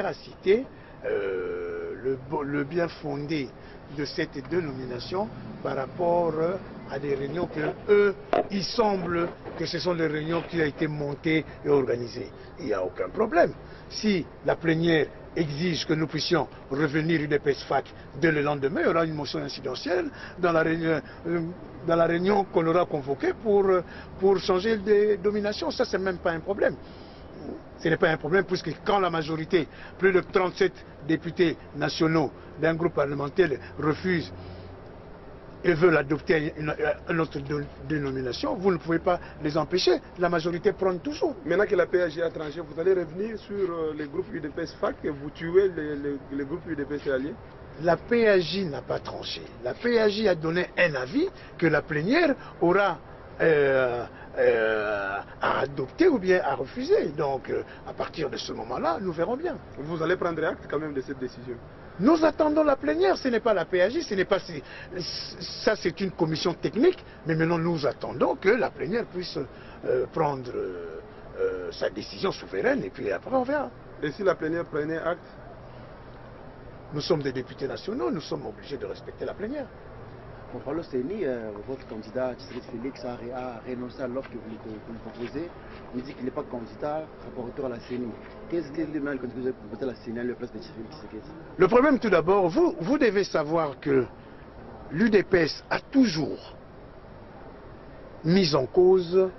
véracité, le bien fondé de cette dénomination par rapport à des réunions que eux, il semble que ce sont des réunions qui ont été montées et organisées. Il n'y a aucun problème. Si la plénière exige que nous puissions revenir UDPS-FAC dès le lendemain, il y aura une motion incidentielle dans la réunion qu'on aura convoquée pour changer de domination. Ça, c'est même pas un problème. Ce n'est pas un problème puisque quand la majorité, plus de 37 députés nationaux d'un groupe parlementaire refusent et veulent adopter une autre dénomination, vous ne pouvez pas les empêcher. La majorité prend toujours. Maintenant que la PAJ a tranché, vous allez revenir sur les groupes UDPS-FAC et vous tuez les groupes UDPS alliés? La PAJ n'a pas tranché. La PAJ a donné un avis que la plénière aura à adopter ou bien à refuser. Donc, à partir de ce moment-là, nous verrons bien. Vous allez prendre acte quand même de cette décision? Nous attendons la plénière, ce n'est pas la PAJ, ce n'est pas... Ça, c'est une commission technique, mais maintenant nous attendons que la plénière puisse prendre sa décision souveraine et puis après on verra. Et si la plénière prenait acte? Nous sommes des députés nationaux, nous sommes obligés de respecter la plénière. Pour parler au CENI, votre candidat Tshisekedi Félix a renoncé à l'offre que vous proposez. Il dit qu'il n'est pas candidat par retour à la CENI. Qu'est-ce que le mal que vous avez proposé à la CENI à la place de Tshisekedi? Le problème tout d'abord, vous devez savoir que l'UDPS a toujours mis en cause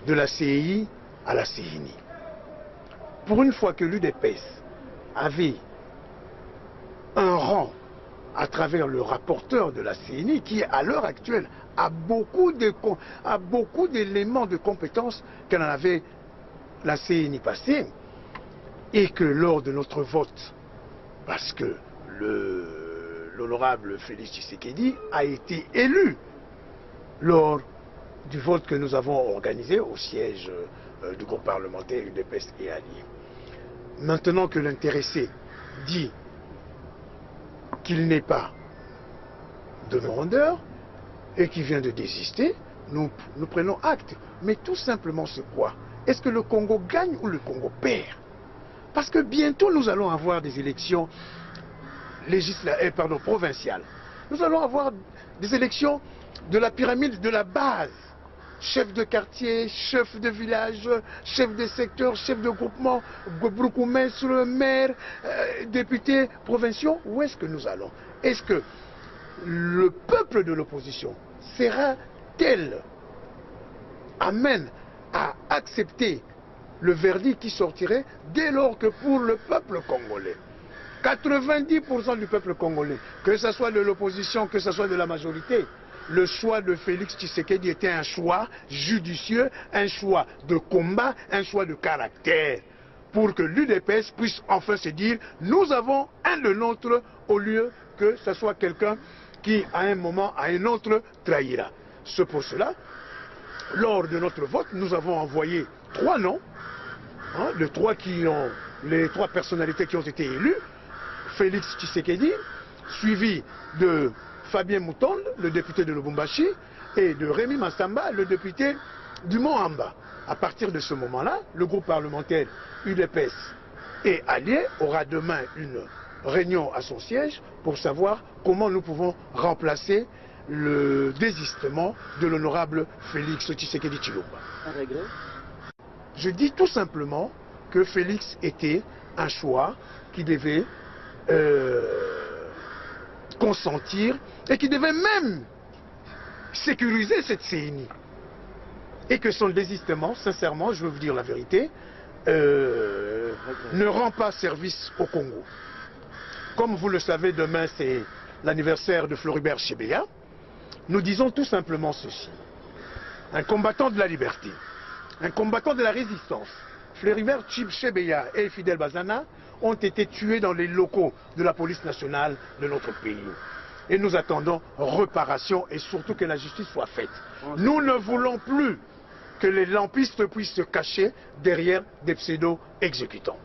de la CEI à la CENI. Pour une fois que l'UDPS avait un rang à travers le rapporteur de la CENI, qui à l'heure actuelle a beaucoup d'éléments de compétences qu'elle en avait la CENI passée, et que lors de notre vote, parce que l'honorable Félix Tshisekedi a été élu lors du vote que nous avons organisé au siège du groupe parlementaire UDPS et alliés. Maintenant que l'intéressé dit qu'il n'est pas demandeur et qu'il vient de désister, nous prenons acte. Mais tout simplement c'est quoi? Est-ce que le Congo gagne ou le Congo perd? Parce que bientôt nous allons avoir des élections provinciales. Nous allons avoir des élections de la pyramide de la base. Chef de quartier, chef de village, chef de secteur, chef de groupement, bourgmestre, maire, députés provinciaux. Où est-ce que nous allons? Est-ce que le peuple de l'opposition sera-t-elle amène à accepter le verdict qui sortirait dès lors que pour le peuple congolais, 90% du peuple congolais, que ce soit de l'opposition, que ce soit de la majorité, le choix de Félix Tshisekedi était un choix judicieux, un choix de combat, un choix de caractère, pour que l'UDPS puisse enfin se dire, nous avons un de nôtres, au lieu que ce soit quelqu'un qui, à un moment, à un autre, trahira. C'est pour cela, lors de notre vote, nous avons envoyé 3 noms, hein, les trois personnalités qui ont été élues, Félix Tshisekedi, suivi de Fabien Moutonde, le député de Lubumbashi, et de Rémi Massamba, le député du Mont-Amba. À partir de ce moment-là, le groupe parlementaire UDPS et alliés aura demain une réunion à son siège pour savoir comment nous pouvons remplacer le désistement de l'honorable Félix Tshisekedi Tshilombo. Un regret? Je dis tout simplement que Félix était un choix qui devait consentir et qui devait même sécuriser cette CENI. Et que son désistement, sincèrement, je veux vous dire la vérité, ne rend pas service au Congo. Comme vous le savez, demain c'est l'anniversaire de Floribert Chebeya. Nous disons tout simplement ceci. Un combattant de la liberté, un combattant de la résistance, Floribert Chebeya et Fidel Bazana ont été tués dans les locaux de la police nationale de notre pays. Et nous attendons réparation et surtout que la justice soit faite. Nous ne voulons plus que les lampistes puissent se cacher derrière des pseudo-exécutants.